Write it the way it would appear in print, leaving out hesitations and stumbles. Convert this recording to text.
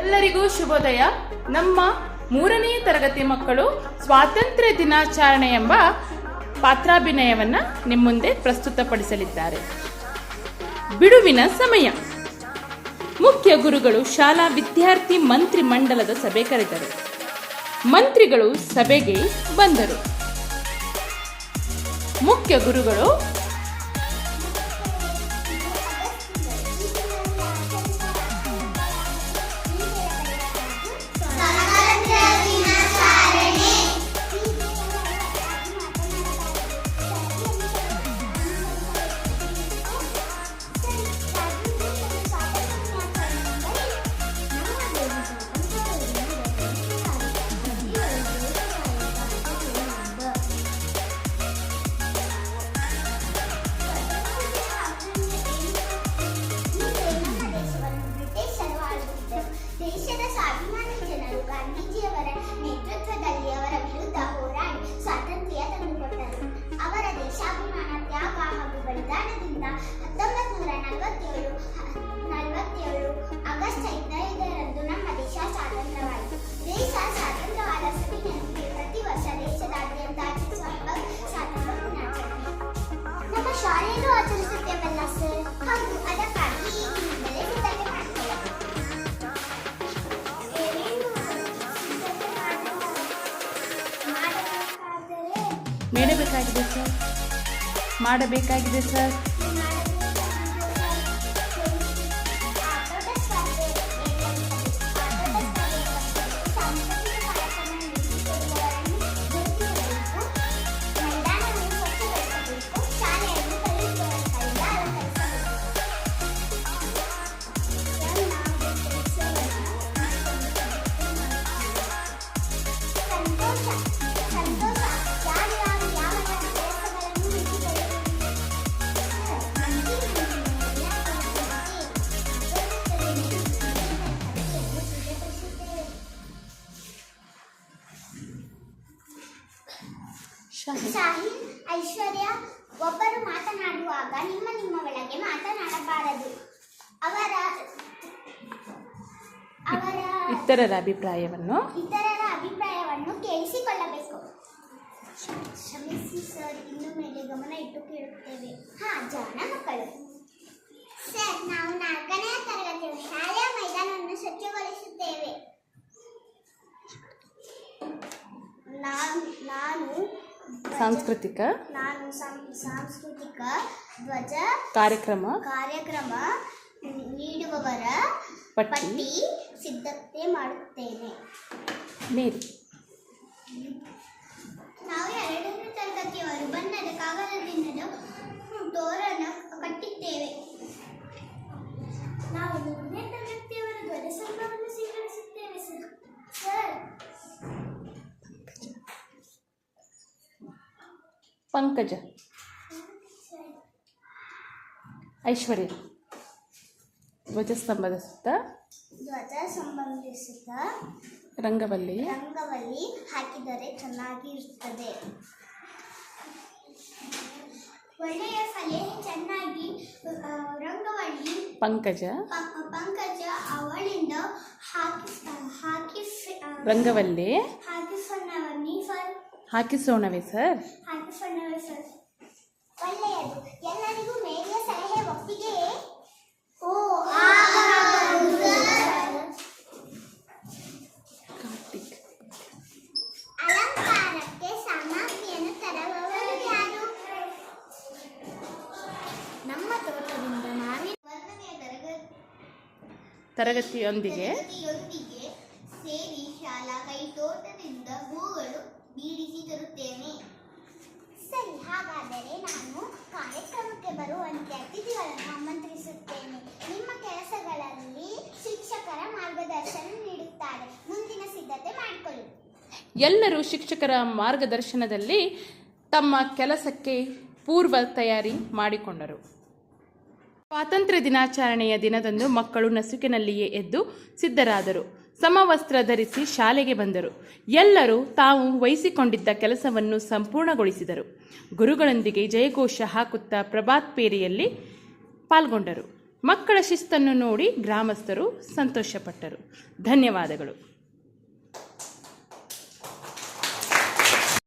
ಎಲ್ಲರಿಗೂ ಶುಭೋದಯ. ನಮ್ಮ 3ನೇ ತರಗತಿ ಮಕ್ಕಳು ಸ್ವಾತಂತ್ರ್ಯ ದಿನಾಚರಣೆ ಎಂಬ ಪಾತ್ರಾಭಿನಯವನ್ನ ನಿಮ್ಮ ಮುಂದೆ ಪ್ರಸ್ತುತಪಡಿಸಲಿದ್ದಾರೆ. ಬಿಡುವಿನ ಸಮಯ. ಮುಖ್ಯ ಗುರುಗಳು ಶಾಲಾ ವಿದ್ಯಾರ್ಥಿ ಮಂತ್ರಿ ಮಂಡಲದ ಸಭೆ ಕರೆದರು. ಮಂತ್ರಿಗಳು ಸಭೆಗೆ ಬಂದರು. ಮುಖ್ಯ ಗುರುಗಳು ದೇಶದ ಸ್ವಾಭಿಮಾನಿ ಜನರು ಗಾಂಧೀಜಿಯವರ ನೇತೃತ್ವದಲ್ಲಿ ಅವರ ವಿರುದ್ಧ ಹೋರಾಡಿ ಸ್ವಾತಂತ್ರ್ಯ ತಂದುಕೊಟ್ಟರು. ಅವರ ದೇಶಾಭಿಮಾನ, ತ್ಯಾಗ ಹಾಗೂ ಬಲಿದಾನದಿಂದ 1947 ಆಗಸ್ಟ್ 15ರಂದು ನಮ್ಮ ದೇಶ ಸ್ವಾತಂತ್ರ್ಯವಾಯಿತು. ದೇಶ ಸ್ವಾತಂತ್ರ್ಯವಾದ ಸಭೆಯಂತೆ ಪ್ರತಿ ವರ್ಷ ದೇಶದಾದ್ಯಂತ ಆಚರಿಸುವ ಹಬ್ಬ ಸ್ವಾತಂತ್ರ್ಯ ದಿನಾಚರಣೆ. ನಮ್ಮ ಶಾಲೆಯಲ್ಲೂ ಆಚರಿಸುತ್ತೇವಲ್ಲ ಸರ್? ಹೌದು, ಅದಕ್ಕಾಗಿ ಈಗಿನಿಂದಲೇ ಸಿದ್ಧತೆ ಮಾಡ್ತೇವೆ. ಮಾಡಬೇಕಾಗಿದೆ ಸರ್. ಶಾಹಿನ್, ಐಶ್ವರ್ಯ, ಒಬ್ಬರು ಮಾತನಾಡುವಾಗ ನಿಮ್ಮ ಒಳಗೆ ಮಾತನಾಡಬಾರದು. ಅವರ ಇತರರ ಅಭಿಪ್ರಾಯವನ್ನು ಕೇಳಿಸಿಕೊಳ್ಳಬೇಕು. ಕ್ಷಮಿಸಿ ಸರ್, ಇನ್ನು ಮೇಲೆ ಗಮನ ಇಟ್ಟು ಕೇಳುತ್ತೇವೆ. ಜಾಣ ಮಕ್ಕಳು. ಸರ್, ನಾವು 4ನೇ ತರಗತಿಯ ಶಾಲೆಯ ಮೈದಾನವನ್ನು ಸ್ವಚ್ಛಗೊಳಿಸುತ್ತೇವೆ. ನಾನು ಸಾಂಸ್ಕೃತಿಕ ಧ್ವಜ ಕಾರ್ಯಕ್ರಮ ನೀಡುವವರ ಪಟ್ಟಿ ಸಿದ್ಧತೆ ಮಾಡುತ್ತೇನೆ. ನಾವು 2ನೇ ತರಗತಿಯವರು ಬಣ್ಣದ ಕಾಗದದಿಂದ ತೋರಣ ಕಟ್ಟಿದ್ದೇವೆ. ನಾವು 3ನೇ ತರಗತಿಯವರ ಧ್ವಜ ಸ್ತಂಭವನ್ನು ಸ್ವೀಕರಿಸುತ್ತೇವೆ ಸರ್. ಪಂಕಜ, ಐಶ್ವರ್ಯ ಧ್ವಜಸ್ತಂಭದ ಸುತ್ತ ರಂಗವಲ್ಲಿ ಹಾಕಿದರೆ ಚೆನ್ನಾಗಿರುತ್ತದೆ. ಒಳ್ಳೆಯ ಸಲಹೆ. ಚೆನ್ನಾಗಿ ರಂಗವಲ್ಲಿ ಪಂಕಜ ಅವಳಿಂದ ರಂಗವಲ್ಲಿ ಹಾಕಿಸೋಣವೇ ಸರ್? ಒಳ್ಳೆಯದು. ಎಲ್ಲರಿಗೂ ಮೇಲಿನ ಸಲಹೆ ಒಪ್ಪಿಗೆಯೇ? ಅಲಂಕಾರಕ್ಕೆ ಸಾಮಗ್ರಿಯನ್ನು ತರುವವರು ಯಾರು? ನಮ್ಮ ತೋಟದಿಂದ ಮಾವಿನ 1ನೇ ತರಗತಿಯೊಂದಿಗೆ ಸೇರಿ ಶಾಲಾ ಕೈತೋಟದಿಂದ ಹೂಗಳು ಬೀಳಿಸಿ ತರುತ್ತೇನೆ. ಸರಿ, ಹಾಗಾದರೆ ನಾನು ಕಾರ್ಯಕ್ರಮಕ್ಕೆ ಬರುವಂತೆ ಅತಿಥಿಗಳನ್ನು ಆಮಂತ್ರಿಸುತ್ತೇನೆ. ನಿಮ್ಮ ಕೆಲಸಗಳಲ್ಲಿ ಶಿಕ್ಷಕರ ಮಾರ್ಗದರ್ಶನ ನೀಡುತ್ತಾರೆ. ಮುಂದಿನ ಸಿದ್ಧತೆ ಮಾಡಿಕೊಳ್ಳಿ. ಎಲ್ಲರೂ ಶಿಕ್ಷಕರ ಮಾರ್ಗದರ್ಶನದಲ್ಲಿ ತಮ್ಮ ಕೆಲಸಕ್ಕೆ ಪೂರ್ವ ತಯಾರಿ ಮಾಡಿಕೊಂಡರು. ಸ್ವಾತಂತ್ರ್ಯ ದಿನಾಚರಣೆಯ ದಿನದಂದು ಮಕ್ಕಳು ನಸುಕಿನಲ್ಲಿಯೇ ಎದ್ದು ಸಿದ್ಧರಾದರು. ಸಮವಸ್ತ್ರ ಧರಿಸಿ ಶಾಲೆಗೆ ಬಂದರು. ಎಲ್ಲರೂ ತಾವು ವಹಿಸಿಕೊಂಡಿದ್ದ ಕೆಲಸವನ್ನು ಸಂಪೂರ್ಣಗೊಳಿಸಿದರು. ಗುರುಗಳೊಂದಿಗೆ ಜಯಘೋಷ ಹಾಕುತ್ತಾ ಪ್ರಭಾತ್ ಪೇರಿಯಲ್ಲಿ ಪಾಲ್ಗೊಂಡರು. ಮಕ್ಕಳ ಶಿಸ್ತನ್ನು ನೋಡಿ ಗ್ರಾಮಸ್ಥರು ಸಂತೋಷಪಟ್ಟರು. ಧನ್ಯವಾದಗಳು.